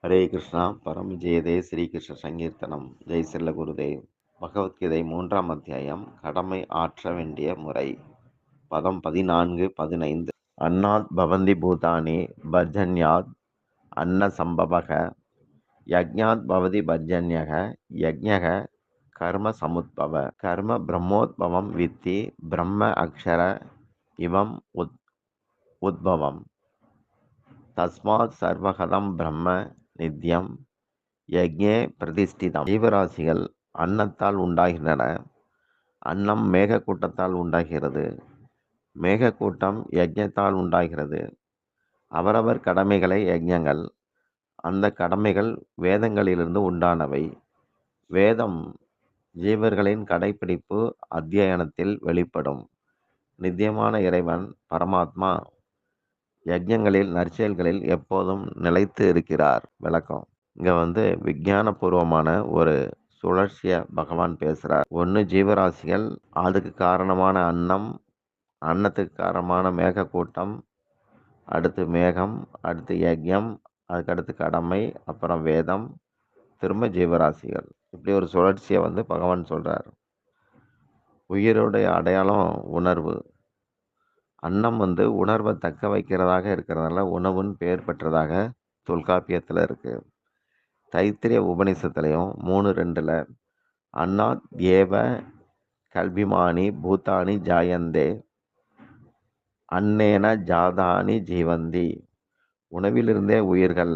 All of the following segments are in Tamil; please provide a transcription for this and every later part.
ஹரே கிருஷ்ணா பரம் ஜெயதே ஸ்ரீகிருஷ்ண சங்கீர்த்தனம் ஜெய் செல்ல குருதேவ். பகவத்கீதை 3ஆம் அத்தியாயம் கடமை ஆற்ற வேண்டிய முறை. பதம் 14-15. அன்னாத் பவந்தி பூதானி பர்ஜன்யாத் அன்ன சம்பவக யஜ்ஞாத் பவதி பர்ஜன்யக யஜ்ஞக கர்ம சமுத்பவ கர்ம பிரம்மோத்பவம் வித்தி பிரம்ம அக்ஷர இவம் உத்பவம் தஸ்மாத் சர்வகதம் பிரம்ம நித்யம் யக்ஞே பிரதிஷ்டிதம். ஜீவராசிகள் அன்னத்தால் உண்டாகின்றன. அன்னம் மேகக்கூட்டத்தால் உண்டாகிறது. மேகக்கூட்டம் யஜ்ஞத்தால் உண்டாகிறது. அவரவர் கடமைகளை யஜ்ஞங்கள். அந்த கடமைகள் வேதங்களிலிருந்து உண்டானவை. வேதம் ஜீவர்களின் கடைப்பிடிப்பு அத்தியனத்தில் வெளிப்படும். நித்தியமான இறைவன் பரமாத்மா யஜ்ஞங்களில் நற்செயல்களில் எப்போதும் நிலைத்து இருக்கிறார். விளக்கம். இங்க விஞ்ஞானபூர்வமான ஒரு சுழற்சிய பகவான் பேசுறார். ஒன்று ஜீவராசிகள், அதுக்கு காரணமான அன்னம், அன்னத்துக்கு காரணமான மேகக்கூட்டம், அடுத்து மேகம், அடுத்து யஜ்ஞம், அதுக்கடுத்து கடமை, அப்புறம் வேதம், திரும்ப ஜீவராசிகள். இப்படி ஒரு சுழற்சியை பகவான் சொல்றார். உயிருடைய அடையாளம் உணர்வு. அன்னம் உணர்வை தக்க வைக்கிறதாக இருக்கிறதுனால உணவுன்னு பெயர் பெற்றதாக தொல்காப்பியத்தில் இருக்கு. தைத்திரிய உபநிஷத்துலையும் 3:2 அன்னாத் ஏவ கல்பிமானி பூதானி ஜாயந்தே அன்னேன ஜாதானி ஜீவந்தி. உணவிலிருந்தே உயிர்கள்,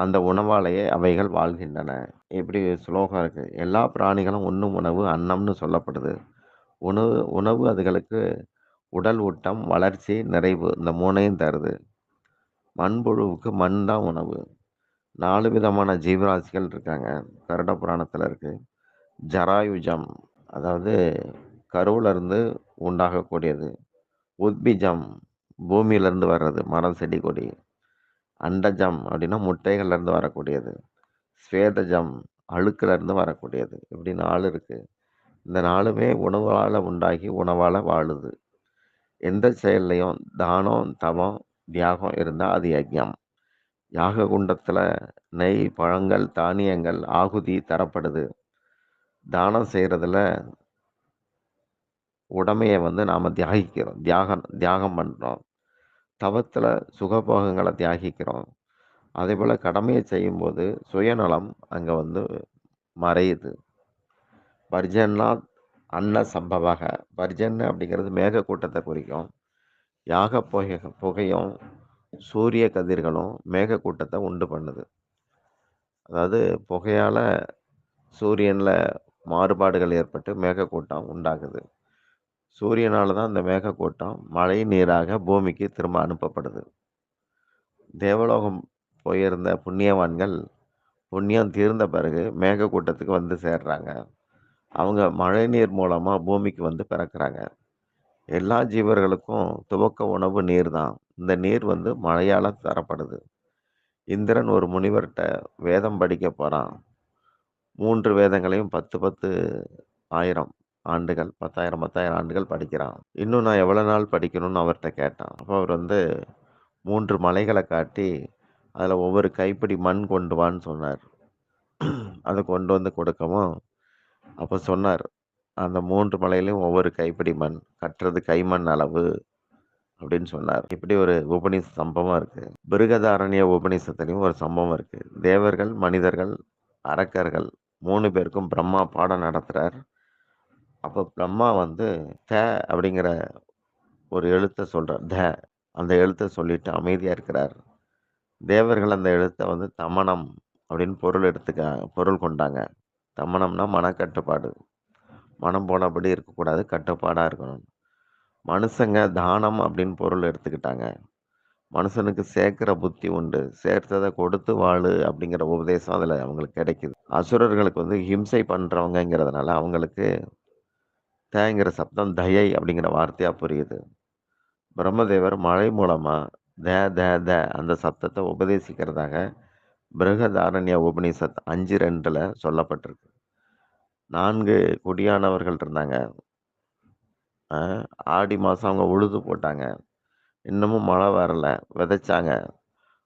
அந்த உணவாலேயே அவைகள் வாழ்கின்றன. இப்படி ஸ்லோகம் இருக்கு. எல்லா பிராணிகளும் உண்ணும் உணவு அன்னம்னு சொல்லப்படுது. உணவு அதுகளுக்கு உடல் ஊட்டம், வளர்ச்சி, நிறைவு, இந்த 3ஐயும் தருது. மண்புழுவுக்கு மண் தான் உணவு. 4 விதமான ஜீவராசிகள் இருக்காங்க. கருட புராணத்தில் இருக்கு. ஜராயுஜம், அதாவது கருவுல இருந்து உண்டாகக்கூடியது. உத்பிஜம், பூமியிலிருந்து வர்றது, மரம் செடி கொடி. அண்டஜம் அப்படின்னா முட்டைகள்ல இருந்து வரக்கூடியது. ஸ்வேதஜம், அழுக்குல இருந்து வரக்கூடியது. இப்படி 4 இருக்கு. இந்த 4மே உணவால உண்டாகி உணவால வாழுது. எந்த செயல்லையும் தானம், தவம், தியாகம் இருந்தா அது யஜ்ஞம். யாக குண்டத்துல நெய், பழங்கள், தானியங்கள், ஆகுதி தரப்படுது. தானம் செய்யறதுல உடமையை நாம தியாகிக்கிறோம், தியாகம் பண்றோம். தவத்துல சுகபோகங்களை தியாகிக்கிறோம். அதே போல கடமையை செய்யும்போது சுயநலம் அங்க மறையுது. பர்ஜன்னா அன்ன சம்பவக. பர்ஜன் அப்படிங்கிறது மேகக்கூட்டத்தை குறிக்கும். யாக புகையும் சூரிய கதிர்களும் மேகக்கூட்டத்தை உண்டு பண்ணுது. அதாவது புகையால சூரியன்ல மாறுபாடுகள் ஏற்பட்டு மேகக்கூட்டம் உண்டாகுது. சூரியனால தான் இந்த மேகக்கூட்டம் மழை நீராக பூமிக்கு திரும்ப அனுப்பப்படுது. தேவலோகம் போயிருந்த புண்ணியவான்கள் புண்ணியம் தீர்ந்த பிறகு மேகக்கூட்டத்துக்கு சேர்றாங்க. அவங்க மழை நீர் மூலமா பூமிக்கு பிறக்கிறாங்க. எல்லா ஜீவர்களுக்கும் துவக்க உணவு நீர் தான். இந்த நீர் மழையால தரப்படுது. இந்திரன் ஒரு முனிவர்கிட்ட வேதம் படிக்க போறான். 3 வேதங்களையும் 10 ஆயிரம் ஆண்டுகள், 10,000 ஆண்டுகள் படிக்கிறான். இன்னும் நான் எவ்வளவு நாள் படிக்கணும்னு அவர்கிட்ட கேட்டான். அப்போ அவர் 3 மலைகளை காட்டி அதில் ஒவ்வொரு கைப்பிடி மண் கொண்டு வான்னு சொன்னார். அதை கொண்டு கொடுக்கவும் அப்போ சொன்னார், அந்த 3 மலையிலையும் ஒவ்வொரு கைப்பிடி மண், கட்டுறது கைமண் அளவு அப்படின்னு சொன்னார். இப்படி ஒரு உபநிஷ சம்பவம் இருக்கு. பிருகதாரண்ய உபநிஷத்துலையும் ஒரு சம்பவம் இருக்கு. தேவர்கள், மனிதர்கள், அரக்கர்கள் 3 பேருக்கும் பிரம்மா பாடம் நடத்துறார். அப்போ பிரம்மா த அப்படிங்கிற ஒரு எழுத்தை சொல்றார். அந்த எழுத்தை சொல்லிட்டு அமைதியா இருக்கிறார். தேவர்கள் அந்த எழுத்தை தமனம் அப்படின்னு பொருள் கொண்டாங்க. தமனம்னா மனக்கட்டுப்பாடு. மனம் போனபடி இருக்கக்கூடாது, கட்டுப்பாடா இருக்கணும். மனுஷங்க தானம் அப்படின்னு பொருள் எடுத்துக்கிட்டாங்க. மனுஷனுக்கு சேர்க்கிற புத்தி உண்டு, சேர்த்ததை கொடுத்து வாழு அப்படிங்கிற உபதேசம் அதுல அவங்களுக்கு கிடைக்குது. அசுரர்களுக்கு ஹிம்சை பண்றவங்கிறதுனால அவங்களுக்கு தேங்கிற சப்தம் தயை அப்படிங்கிற வார்த்தையா புரியுது. பிரம்மதேவர் மழை மூலமா த அந்த சப்தத்தை உபதேசிக்கிறதாக பிருகதாரண்ய உபனிஷத் 5:2 சொல்லப்பட்டிருக்கு. 4 குடியானவர்கள் இருந்தாங்க. ஆடி மாசம் அவங்க உழுது போட்டாங்க. இன்னமும் மழை வரல, விதைச்சாங்க.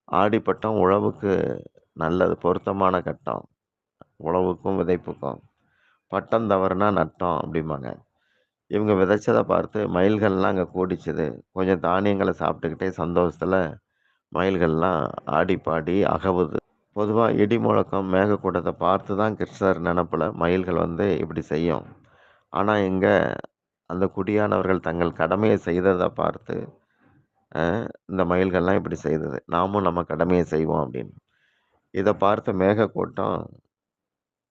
ஆடிப்பட்டம் உழவுக்கு நல்லது பொருத்தமான கட்டம். உழவுக்கும், விதைப்புக்கும். பட்டம் தவறுனா நட்டம் அப்படிம்பாங்க. இவங்க விதைச்சத பார்த்து மயில்கள்லாம் அங்க கூடிச்சுது. கொஞ்சம் தானியங்கள சாப்பிட்டுக்கிட்டே சந்தோஷத்துல மயில்கள்லாம் ஆடி பாடி அகவுது. பொதுவா இடி முழக்கம், மேகக்கூட்டத்த பார்த்து தான் கிருஷ்ணர் நெனப்புல மயில்கள் வந்து இப்படி செய்யும். ஆனா இங்க அந்த குடியானவர்கள் தங்கள் கடமைய செய்தத பார்த்து, அ இந்த மயில்கள்லாம் இப்படி செய்தது. நாமும் நம்ம கடமைய செய்வோம் அப்படின்னு. இத பார்த்த மேகக்கூட்டம்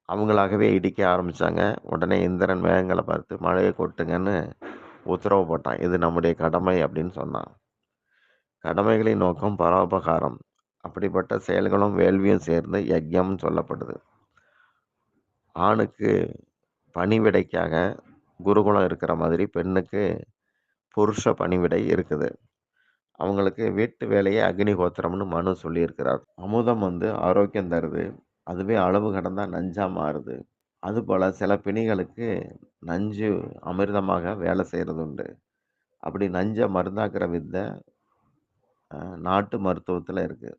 அவங்களாகவே இடிக்க ஆரம்பிச்சாங்க. உடனே இந்திரன் மேகங்கள பார்த்து மழைய கொட்டுங்கன்னு உத்தரவு போட்டான். இது நம்முடைய கடமை அப்படின்னு சொன்னான். கடமைகளின் நோக்கம் பரோபகாரம். அப்படிப்பட்ட செயல்களும் வேள்வியும் சேர்ந்து யஜ்ஞம்னு சொல்லப்படுது. ஆணுக்கு பணிவிடைக்காக குருகுலம் இருக்கிற மாதிரி பெண்ணுக்கு புருஷ பணிவிடை இருக்குது. அவங்களுக்கு வீட்டு வேலையே அக்னிஹோத்திரம்னு மனு சொல்லியிருக்கிறார். அமுதம் வந்து ஆரோக்கியம் தருது. அதுவே அளவு கடந்தா நஞ்சா மாறுது. அதுபோல சில பிணிகளுக்கு நஞ்சு அமிர்தமாக வேலை செய்றது உண்டு. அப்படி நஞ்ச மருந்தாக்குற வித்த நாட்டு மருத்துவத்துல இருக்கு.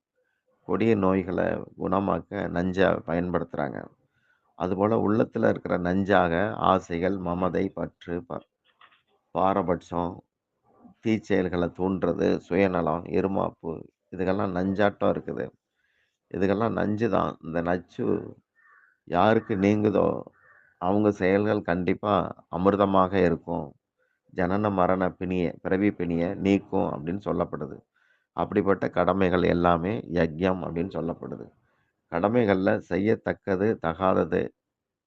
கொடிய நோய்கள குணமாக்க நஞ்ச பயன்படுத்துறாங்க. அதுபோல உள்ளத்துல இருக்கிற நஞ்சாக ஆசைகள், மமதை, பற்று, பாரபட்சம், தீச்செயல்கள தூண்டுறது, சுயநலம், இருமாப்பு இதுக்கெல்லாம் நஞ்சாட்டம் இருக்குது. இதுக்கெல்லாம் நஞ்சு தான். இந்த நச்சு யாருக்கு நீங்குதோ, அவங்க செயல்கள் கண்டிப்பா அமிர்தமாக இருக்கும். ஜனன மரண பிணிய, பிறவி பிணிய நீக்கும் அப்படின்னு சொல்லப்படுது. அப்படிப்பட்ட கடமைகள் எல்லாமே யஜ்ஞம் அப்படின்னு சொல்லப்படுது. கடமைகள்ல செய்யத்தக்கது, தகாதது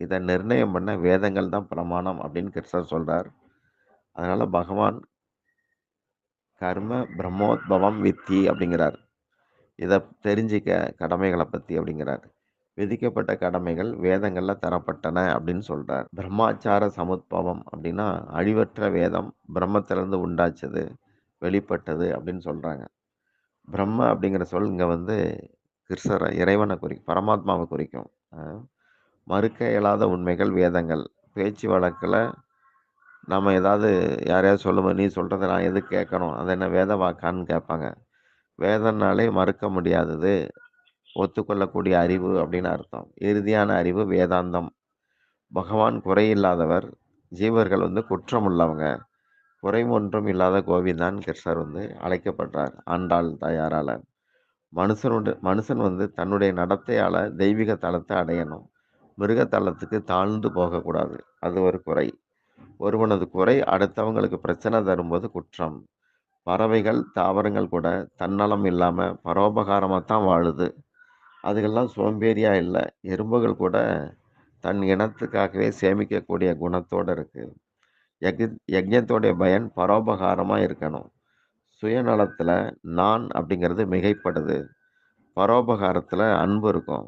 இத நிர்ணயம் பண்ண வேதங்கள் தான் பிரமாணம் அப்படின்னு கிருஷ்ணர் சொல்றார். அதனால பகவான் கர்ம பிரம்மோத்பவம் வித்தி அப்படிங்கிறார். இத தெரிஞ்சுக்க கடமைகள பத்தி அப்படிங்கிறார். விதிக்கப்பட்ட கடமைகள் வேதங்கள்ல தரப்பட்டன அப்படின்னு சொல்றார். பிரம்மாச்சார சமுத்பவம் அப்படின்னா அழிவற்ற வேதம் பிரம்மத்திலிருந்து உண்டாச்சது, வெளிப்பட்டது அப்படின்னு சொல்றாங்க. பிரம்ம அப்படிங்கிற சொல் இங்க வந்து கிருஷ்ணர இறைவன குறிக்கும். பரமாத்மாவ குறிக்கும். அ மறுக்க இயலாத உண்மைகள் வேதங்கள். பேச்சு வழக்குல நம்ம ஏதாவது யாரையாவது சொல்லும்போது, "நீ சொல்றத நான் எதுக்கு கேட்கணும்? அது என்ன வேத வாக்கான்னு?" கேட்பாங்க. வேதம்னாலே மறுக்க முடியாதது, ஒத்துக்கொள்ளக்கூடிய அறிவு அப்படின்னு அர்த்தம். இறுதியான அறிவு வேதாந்தம். பகவான் குறையில்லாதவர். ஜீவர்கள் வந்து குற்றம் உள்ளவங்க. குறை ஒன்றும் இல்லாத கோவிந்தான் கிருஷ்ணர் வந்து அழைக்கப்படுறார். ஆண்டாள் தாயாரால. மனுஷன் வந்து தன்னுடைய நடத்தையால தெய்வீக தலத்தை அடையணும். மிருக தலத்துக்கு தாழ்ந்து போகக்கூடாது. அது ஒரு குறை. ஒருவனது குறை அடுத்தவங்களுக்கு பிரச்சனை தரும்போது குற்றம். பறவைகள், தாவரங்கள் கூட தன்னலம் இல்லாம பரோபகாரமா தான் வாழுது. அதுகெல்லாம் சோம்பேறியா இல்ல. எறும்புகள் கூட தன் இனத்துக்காகவே சேமிக்கக்கூடிய குணத்தோட இருக்கு. யஜ்ஞத்தோடைய பயன் பரோபகாரமா இருக்கணும். சுயநலத்துல நான் அப்படிங்கிறது மிகைப்படுது. பரோபகாரத்துல அன்பு இருக்கும்.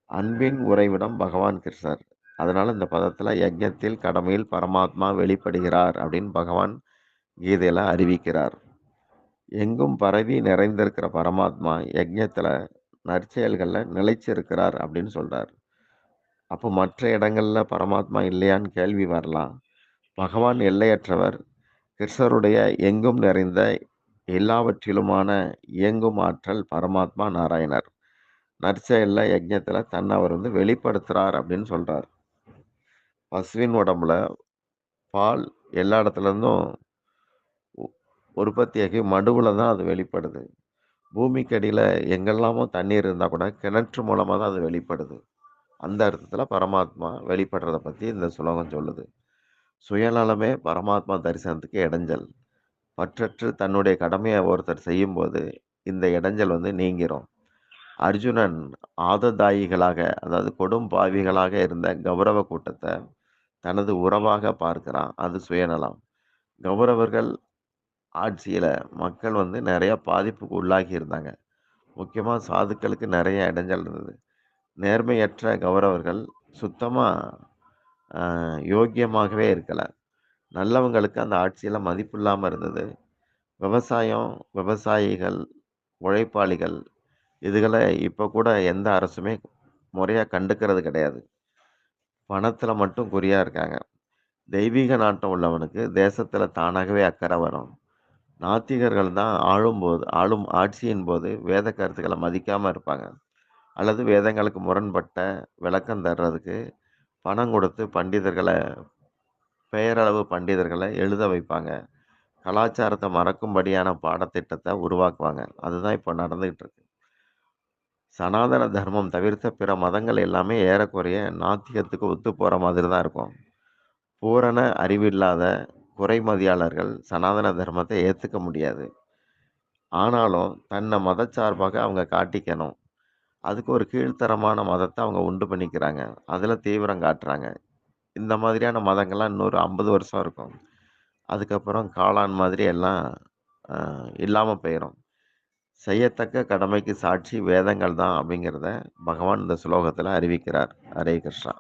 அன்பின் உறைவிடம் பகவான் கிருஷ்ணர். அதனால இந்த பதத்துல யஜ்ஞத்தில் கடமையில் பரமாத்மா வெளிப்படுகிறார் அப்படின்னு பகவான் கீதையில அறிவிக்கிறார். எங்கும் பரவி நிறைந்திருக்கிற பரமாத்மா யஜ்ஞத்துல நற்செயல்கள்ல நிலைச்சிருக்கிறார் அப்படின்னு சொல்றார். அப்போ மற்ற இடங்கள்ல பரமாத்மா இல்லையான்னு கேள்வி வரலாம். பகவான் எல்லையற்றவர். கிருஷ்ணருடைய எங்கும் நிறைந்த எல்லாவற்றிலுமான இயங்கும் ஆற்றல் பரமாத்மா நாராயணர். நற்செயல்ல யஜ்ஞத்துல தன்னை அவர் வந்து வெளிப்படுத்துறார் அப்படின்னு சொல்றார். பசுவின் உடம்புல பால் எல்லா இடத்துல இருந்தும் உ- உற்பத்தியாகி மடுவுல தான் அது வெளிப்படுது. பூமிக்கு அடியில எங்கெல்லாமோ தண்ணீர் இருந்தா கூட கிணற்று மூலமா தான் அது வெளிப்படுது. அந்த அர்த்தத்துல பரமாத்மா வெளிப்படுறத பத்தி இந்த சுலோகம் சொல்லுது. சுயநலமே பரமாத்மா தரிசனத்துக்கு இடைஞ்சல். பற்றற்று தன்னுடைய கடமையை ஒருத்தர் செய்யும்போது இந்த இடைஞ்சல் வந்து நீங்கிரும். அர்ஜுனன் ஆததாயிகளாக அதாவது கொடும் பாவிகளாக இருந்த கௌரவ கூட்டத்தை தனது உறவாக பார்க்கிறான். அது சுயநலம். கௌரவர்கள் ஆட்சியில மக்கள் வந்து நிறைய பாதிப்புக்கு உள்ளாகி இருந்தாங்க. முக்கியமா சாதுக்களுக்கு நிறைய இடைஞ்சல் இருந்தது. நேர்மையற்ற கௌரவர்கள் சுத்தமா யோக்கியமாகவே இருக்கல. நல்லவங்களுக்கு அந்த ஆட்சியில மதிப்பில்லாம இருந்தது. விவசாயம், விவசாயிகள், உழைப்பாளிகள் இதுகள இப்ப கூட எந்த அரசுமே முறையா கண்டுக்கிறது கிடையாது. பணத்துல மட்டும் குறியா இருக்காங்க. தெய்வீக நாட்டம் உள்ளவனுக்கு தேசத்துல தானாகவே அக்கறை வரும். நாத்திகர்கள் தான் ஆளும் ஆட்சியின் போது வேத கருத்துக்களை மதிக்காம இருப்பாங்க. அல்லது வேதங்களுக்கு முரண்பட்ட விளக்கம் தர்றதுக்கு பணம் கொடுத்து பெயரளவு பண்டிதர்களை எழுத வைப்பாங்க. கலாச்சாரத்தை மறக்கும்படியான பாடத்திட்டத்தை உருவாக்குவாங்க. அதுதான் இப்போ நடந்துகிட்டு இருக்கு. சனாதன தர்மம் தவிர்த்த பிற மதங்கள் எல்லாமே ஏறக்குறைய நாத்திகத்துக்கு ஒத்து போற மாதிரி தான் இருக்கும். பூரண அறிவில்லாத குறைமதியாளர்கள் சனாதன தர்மத்தை ஏத்துக்க முடியாது. ஆனாலும் தன்னை மதச்சார்பாக அவங்க காட்டிக்கணும். அதுக்கு ஒரு கீழ்த்தரமான மதத்தை அவங்க உண்டு பண்ணிக்கிறாங்க. அதுல தீவிரம் காட்டுறாங்க. இந்த மாதிரியான மதங்கள்லாம் இன்னொரு 50 வருஷம் இருக்கும். அதுக்கப்புறம் காளான் மாதிரி எல்லாம் அ இல்லாம போயிரும். செய்யத்தக்க கடமைக்கு சாட்சி வேதங்கள் தான் அப்படிங்கிறத பகவான் இந்த ஸ்லோகத்துல அறிவிக்கிறார். ஹரே கிருஷ்ணா.